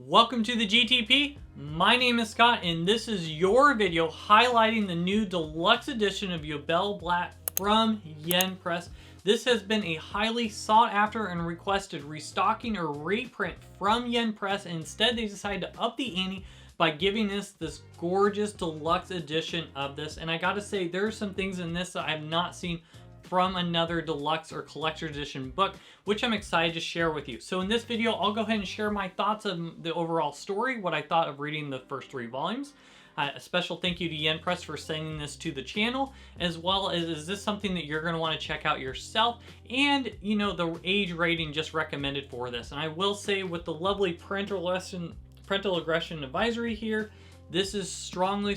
Welcome to the GTP. My name is Scott and this is your video highlighting the new deluxe edition of Ubel Blatt from Yen Press. This has been a highly sought after and requested restocking or reprint from Yen Press, and instead they decided to up the ante by giving us this gorgeous deluxe edition of this. And I gotta say, there are some things in this that I have not seen from another deluxe or collector's edition book, which I'm excited to share with you. So in this video, I'll go ahead and share my thoughts on the overall story, what I thought of reading the first 3 volumes. A special thank you to Yen Press for sending this to the channel, as well as is this something that you're going to want to check out yourself, and you know, the age rating just recommended for this. And I will say, with the lovely parental aggression advisory here, this is strongly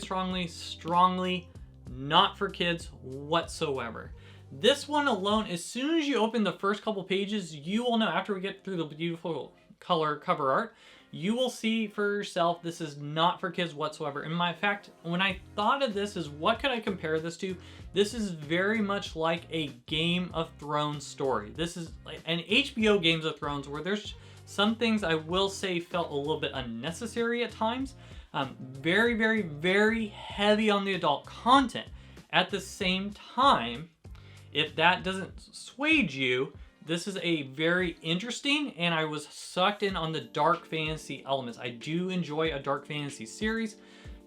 not for kids whatsoever. This one alone, as soon as you open the first couple pages, you will know, after we get through the beautiful color cover art, you will see for yourself this is not for kids whatsoever. In my fact, when I thought of this as what could I compare this to, this is very much like a Game of Thrones story. This is like an HBO Games of Thrones where there's some things I will say felt a little bit unnecessary at times. Very heavy on the adult content. At the same time, if that doesn't sway you, this is a very interesting, and I was sucked in on the dark fantasy elements. I do enjoy a dark fantasy series,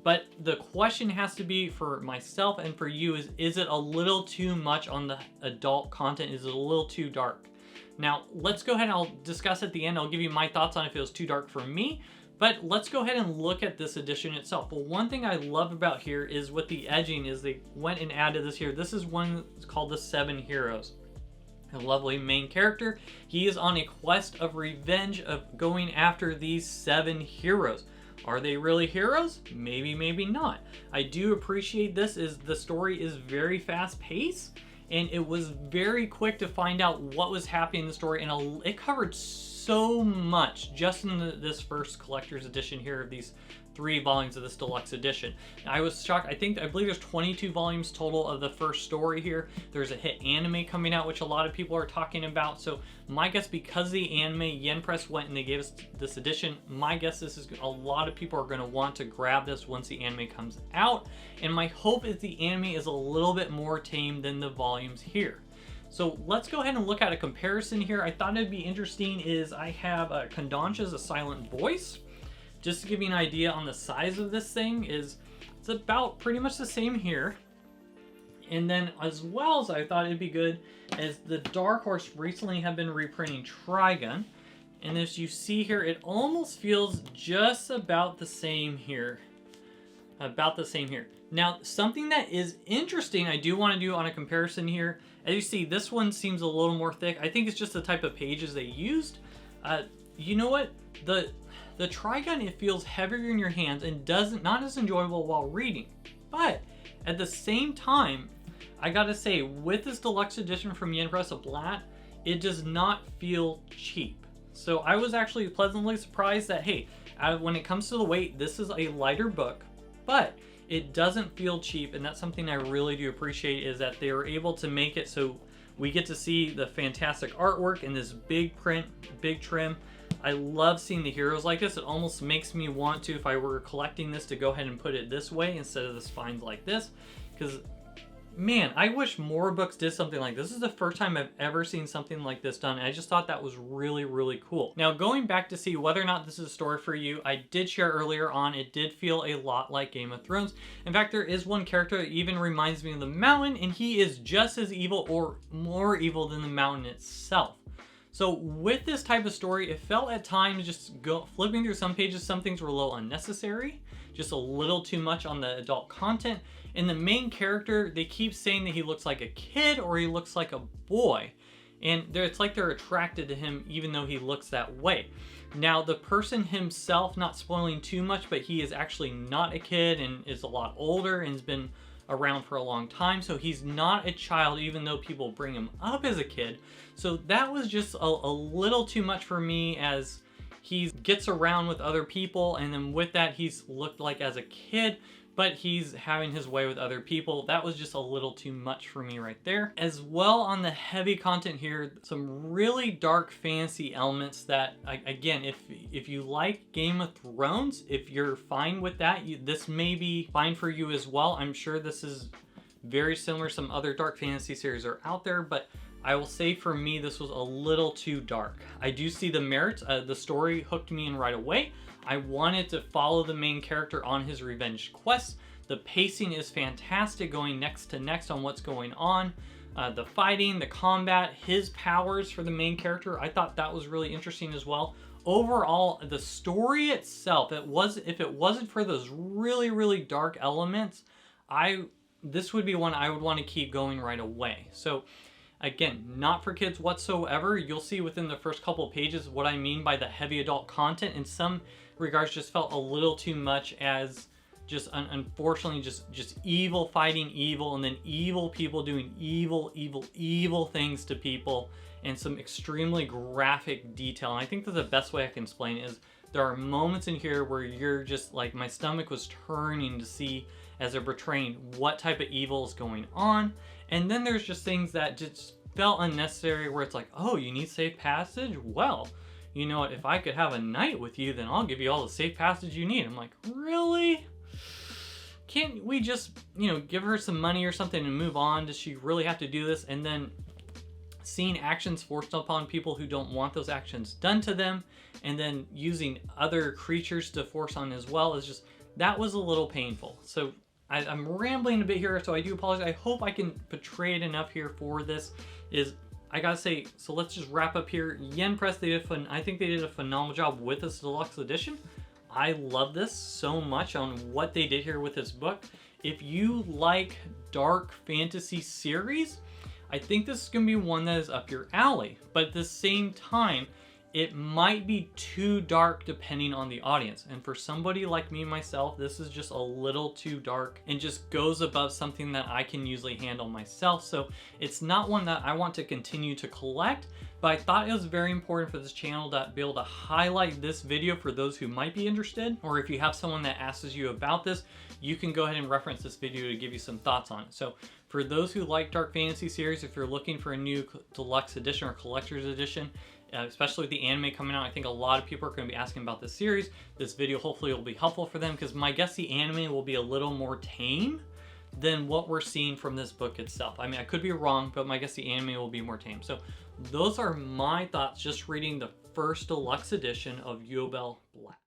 but the question has to be for myself and for you is it a little too much on the adult content? Is it a little too dark? Now, let's go ahead and I'll discuss at the end. I'll give you my thoughts on if it was too dark for me, but let's go ahead and look at this edition itself. Well, one thing I love about here is what the edging is. They went and added this here. This is one that's called the 7 Heroes. A lovely main character. He is on a quest of revenge of going after these 7 heroes. Are they really heroes? Maybe, maybe not. I do appreciate this is the story is very fast paced, and it was very quick to find out what was happening in the story, and it covered so much just in this first collector's edition here of these 3 volumes of this deluxe edition. I was shocked. I believe there's 22 volumes total of the first story here. There's a hit anime coming out, which a lot of people are talking about. So my guess, because the anime, Yen Press went and they gave us this edition, my guess this is a lot of people are going to want to grab this once the anime comes out. And my hope is the anime is a little bit more tame than the volumes here. So let's go ahead and look at a comparison here. I thought it'd be interesting is I have Kondansha as a silent voice. Just to give you an idea on the size of this thing, it's about pretty much the same here. And then as well as I thought it'd be good as the Dark Horse recently have been reprinting Trigun. And as you see here, it almost feels just about the same here. Now, something that is interesting I do want to do on a comparison here, as you see, this one seems a little more thick. I think it's just the type of pages they used. You know what? The Trigun, it feels heavier in your hands and not as enjoyable while reading. But at the same time, I gotta say, with this deluxe edition from Yen Press of Blatt, it does not feel cheap. So I was actually pleasantly surprised that, hey, when it comes to the weight, this is a lighter book, but it doesn't feel cheap, and that's something I really do appreciate, is that they were able to make it so we get to see the fantastic artwork in this big print, big trim. I love seeing the heroes like this. It almost makes me want to, if I were collecting this, to go ahead and put it this way instead of the spines like this. Because, man, I wish more books did something like this. This is the first time I've ever seen something like this done. And I just thought that was really cool. Now, going back to see whether or not this is a story for you, I did share earlier on, it did feel a lot like Game of Thrones. In fact, there is one character that even reminds me of the Mountain, and he is just as evil or more evil than the Mountain itself. So with this type of story, it felt at times just flipping through some pages, some things were a little unnecessary, just a little too much on the adult content. And the main character, they keep saying that he looks like a kid or he looks like a boy. And it's like they're attracted to him even though he looks that way. Now, the person himself, not spoiling too much, but he is actually not a kid and is a lot older and has been around for a long time, so he's not a child even though people bring him up as a kid. So that was just a little too much for me, as he gets around with other people, and then with that he's looked like as a kid, but he's having his way with other people. That was just a little too much for me right there. As well, on the heavy content here, some really dark fantasy elements that, again, if you like Game of Thrones, if you're fine with that, this may be fine for you as well. I'm sure this is very similar. Some other dark fantasy series are out there, but I will say for me, this was a little too dark. I do see the merits. The story hooked me in right away. I wanted to follow the main character on his revenge quest. The pacing is fantastic, going next to next on what's going on. The fighting, the combat, his powers for the main character, I thought that was really interesting as well. Overall, the story itself, if it wasn't for those really, really dark elements, this would be one I would want to keep going right away. So again, not for kids whatsoever. You'll see within the first couple of pages what I mean by the heavy adult content. In some regards, just felt a little too much, as just unfortunately just evil fighting evil, and then evil people doing evil things to people, and some extremely graphic detail. And I think that the best way I can explain it is there are moments in here where you're just like, my stomach was turning to see as they're portraying what type of evil is going on. And then there's just things that just felt unnecessary, where it's like, oh, you need safe passage? Well, you know what, if I could have a night with you, then I'll give you all the safe passage you need. I'm like, really? Can't we just, give her some money or something and move on? Does she really have to do this? And then seeing actions forced upon people who don't want those actions done to them, and then using other creatures to force on as well, is just, that was a little painful. So I'm rambling a bit here, so I do apologize. I hope I can portray it enough here for this. I gotta say, so let's just wrap up here. Yen Press, I think they did a phenomenal job with this deluxe edition. I love this so much on what they did here with this book. If you like dark fantasy series, I think this is gonna be one that is up your alley. But at the same time, it might be too dark depending on the audience. And for somebody like me, myself, this is just a little too dark and just goes above something that I can usually handle myself. So it's not one that I want to continue to collect, but I thought it was very important for this channel to be able to highlight this video for those who might be interested. Or if you have someone that asks you about this, you can go ahead and reference this video to give you some thoughts on it. So for those who like dark fantasy series, if you're looking for a new deluxe edition or collector's edition, especially with the anime coming out, I think a lot of people are going to be asking about this series. This video hopefully will be helpful for them, because my guess the anime will be a little more tame than what we're seeing from this book itself. I mean, I could be wrong, but my guess the anime will be more tame. So those are my thoughts just reading the first deluxe edition of Ubel Blatt.